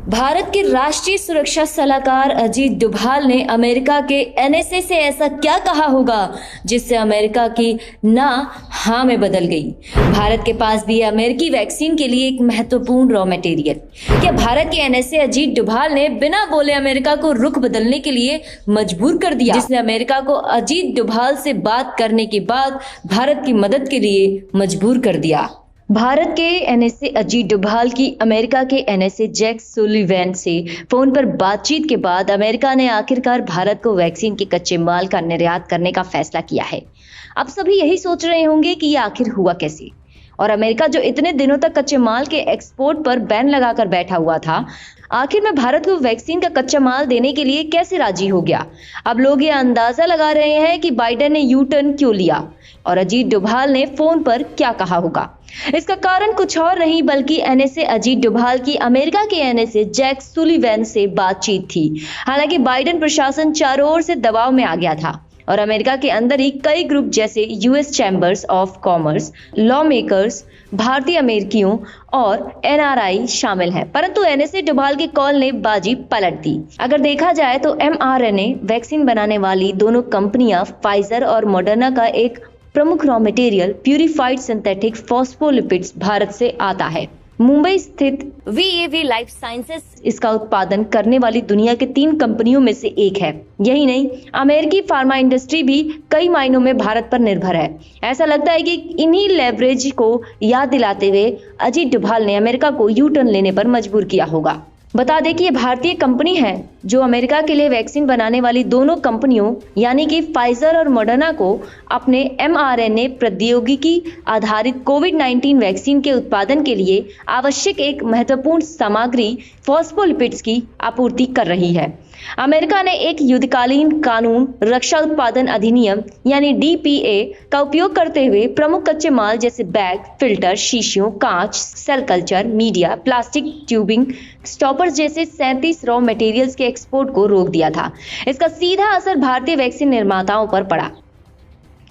भारत के राष्ट्रीय सुरक्षा सलाहकार अजीत डोभाल ने अमेरिका के एनएसए से ऐसा क्या कहा होगा जिससे अमेरिका की ना हाँ में बदल गई। भारत के पास भी है अमेरिकी वैक्सीन के लिए एक महत्वपूर्ण रॉ मटेरियल। क्या भारत के एनएसए अजीत डोभाल ने बिना बोले अमेरिका को रुख बदलने के लिए मजबूर कर दिया, जिसने अमेरिका को अजीत डोभाल से बात करने के बाद भारत की मदद के लिए मजबूर कर दिया। भारत के एनएसए अजीत डोभाल की अमेरिका के एनएसए जैक सुलिवैन से फोन पर बातचीत के बाद अमेरिका ने आखिरकार भारत को वैक्सीन के कच्चे माल का निर्यात करने का फैसला किया है। अब सभी यही सोच रहे होंगे कि ये आखिर हुआ कैसे, और अमेरिका जो इतने दिनों तक कच्चे माल के एक्सपोर्ट पर बैन लगाकर बैठा हुआ था, आखिर में भारत को वैक्सीन का कच्चा माल देने के लिए कैसे राजी हो गया। अब लोग ये अंदाजा लगा रहे हैं कि बाइडेन ने यू टर्न क्यों लिया और अजीत डोभाल ने फोन पर क्या कहा होगा। इसका कारण कुछ और नहीं बल्कि एनएसए अजीत डोभाल की अमेरिका के एनएसए जैक सुलिवैन से बातचीत थी। हालांकि बाइडेन प्रशासन चारों ओर से दबाव में आ गया था और अमेरिका के अंदर ही कई ग्रुप जैसे US chambers of commerce, law makers, भारतीय अमेरिकियों और एनआरआई शामिल हैं। परंतु एनएसए डोभाल की कॉल ने बाजी पलट दी। अगर देखा जाए तो एमआरएनए वैक्सीन बनाने वाली दोनों कंपनियां फाइजर और मॉडर्ना का एक प्रमुख raw material purified synthetic phospholipids Bharat से आता है। मुंबई स्थित वीएवी लाइफ साइंसेस इसका उत्पादन करने वाली दुनिया के 3 कंपनियों में से एक है। यही नहीं, अमेरिकी फार्मा इंडस्ट्री भी कई मायनों में भारत पर निर्भर है। ऐसा लगता है कि इन्हीं लेवरेज को याद दिलाते हुए अजीत डोभाल ने अमेरिका को यू टर्न लेने पर मजबूर किया होगा। बता दें कि ये भारतीय कंपनी है जो अमेरिका के लिए वैक्सीन बनाने वाली दोनों कंपनियों यानी कि फाइजर और मॉडर्ना को अपने एमआरएनए प्रौद्योगिकी आधारित कोविड-19 वैक्सीन के उत्पादन के लिए आवश्यक एक महत्वपूर्ण सामग्री फॉस्फोलिपिड्स की आपूर्ति कर रही है। अमेरिका ने एक युद्धकालीन कानून रक्षा उत्पादन अधिनियम यानी डीपीए का उपयोग करते हुए प्रमुख कच्चे माल जैसे बैग, फिल्टर, शीशियों, कांच, cell culture, media, plastic tubing, stoppers जैसे 37 रॉ मटेरियल्स के एक्सपोर्ट को रोक दिया था। इसका सीधा असर भारतीय वैक्सीन निर्माताओं पर पड़ा।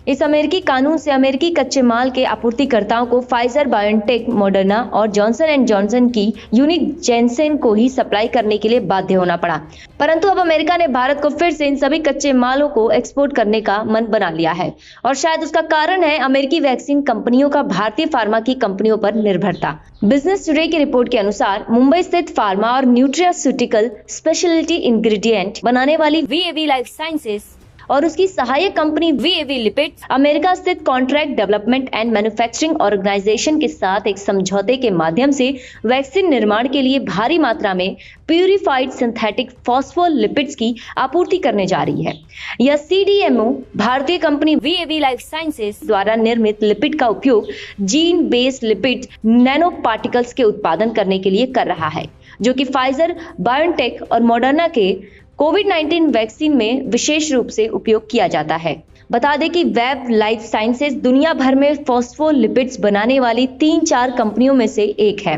इस अमेरिकी कानून से अमेरिकी कच्चे माल के आपूर्तिकर्ताओं को फाइजर, बायोनटेक, मॉडर्ना और जॉनसन एंड जॉनसन की यूनिट जेनसेन को ही सप्लाई करने के लिए बाध्य होना पड़ा। परंतु अब अमेरिका ने भारत को फिर से इन सभी कच्चे मालों को एक्सपोर्ट करने का मन बना लिया है और शायद उसका कारण है अमेरिकी वैक्सीन कंपनियों का भारतीय फार्मा की कंपनियों पर निर्भरता। बिजनेस टुडे की रिपोर्ट के अनुसार मुंबई स्थित फार्मा और न्यूट्रास्यूटिकल स्पेशलिटी इंग्रेडिएंट बनाने वाली वीएवी लाइफ साइंसेस और उसकी सहायक कंपनी वीएवी लिपिड्स अमेरिका स्थित contract development and manufacturing organisation के साथ एक समझौते के माध्यम से वैक्सीन निर्माण के लिए भारी मात्रा में प्यूरिफाइड सिंथेटिक फॉस्फोलिपिड्स की आपूर्ति करने जा रही है। यह सीडीएमओ भारतीय कंपनी वीएवी लाइफ साइंसेस द्वारा निर्मित लिपिड का उपयोग gene based lipid nano particles के उत्पादन करने के लिए कर रहा है, जो कि फाइजर, बायोनटेक और मॉडर्ना के कोविड-19 वैक्सीन में विशेष रूप से उपयोग किया जाता है। बता दें कि वेब लाइफ साइंसेस दुनिया भर में फॉस्फोलिपिड्स बनाने वाली 3-4 कंपनियों में से एक है।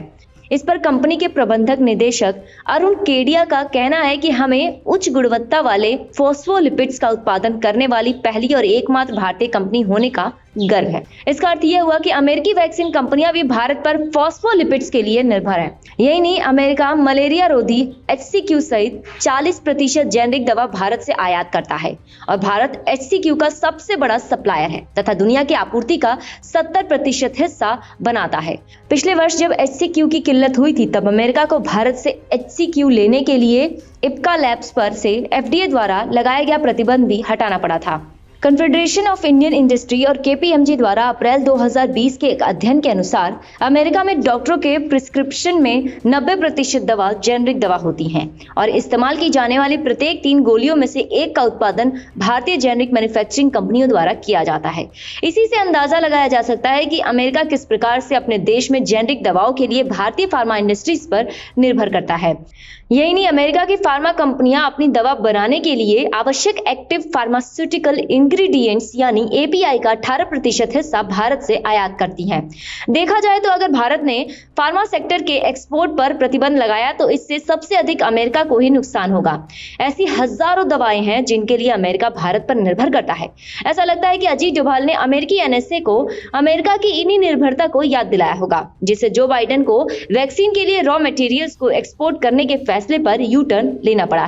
इस पर कंपनी के प्रबंधक निदेशक अरुण केडिया का कहना है कि हमें उच्च गुणवत्ता वाले फॉस्फोलिपिड्स का उत्पादन करने वाली पहली और एकमात्र भारतीय कंपनी होने का गर्व है। इसका अर्थ यह हुआ कि अमेरिकी वैक्सीन कंपनियां भी भारत पर फॉस्फोलिपिड्स के लिए निर्भर है। यही नहीं, अमेरिका मलेरिया रोधी HCQ सहित 40% जेनरिक दवा भारत से आयात करता है और भारत HCQ का सबसे बड़ा सप्लायर है तथा दुनिया की आपूर्ति का 70% हिस्सा बनाता है। पिछले वर्ष जब HCQ की किल्लत हुई थी तब अमेरिका को भारत से HCQ लेने के लिए इप्का लैब्स पर से FDA द्वारा लगाया गया प्रतिबंध भी हटाना पड़ा था। कन्फेडरेशन ऑफ इंडियन इंडस्ट्री और KPMG द्वारा अप्रैल 2020 के एक अध्ययन के अनुसार अमेरिका में डॉक्टरों के प्रिस्क्रिप्शन में 90% दवा जेनरिक दवा होती हैं और इस्तेमाल की जाने वाली प्रत्येक 3 गोलियों में से एक का उत्पादन भारतीय जेनरिक मैन्युफैक्चरिंग कंपनियों द्वारा किया जाता है। इसी से अंदाजा लगाया जा सकता है कि अमेरिका किस प्रकार से अपने देश में जेनरिक दवाओं के लिए भारतीय फार्मा इंडस्ट्रीज पर निर्भर करता है। यही नहीं, अमेरिका की फार्मा कंपनियां अपनी दवा बनाने के लिए आवश्यक एक्टिव फार्मास्यूटिकल इंग्रेडिएंट्स यानी एपीआई का 18% हिस्सा भारत से आयात करती हैं। देखा जाए तो अगर भारत ने फार्मा सेक्टर के एक्सपोर्ट पर प्रतिबंध लगाया तो इससे सबसे अधिक अमेरिका को ही नुकसान होगा। ऐसी हजारों दवाएं हैं जिनके लिए अमेरिका भारत पर निर्भर करता है। ऐसा लगता है कि अजीत डोभाल ने अमेरिकी एनएसए को अमेरिका की इन्हीं निर्भरता को याद दिलाया होगा, जिससे जो बाइडेन को वैक्सीन के लिए रॉ मटेरियल्स को एक्सपोर्ट करने के फैसले पर यू टर्न लेना पड़ा है।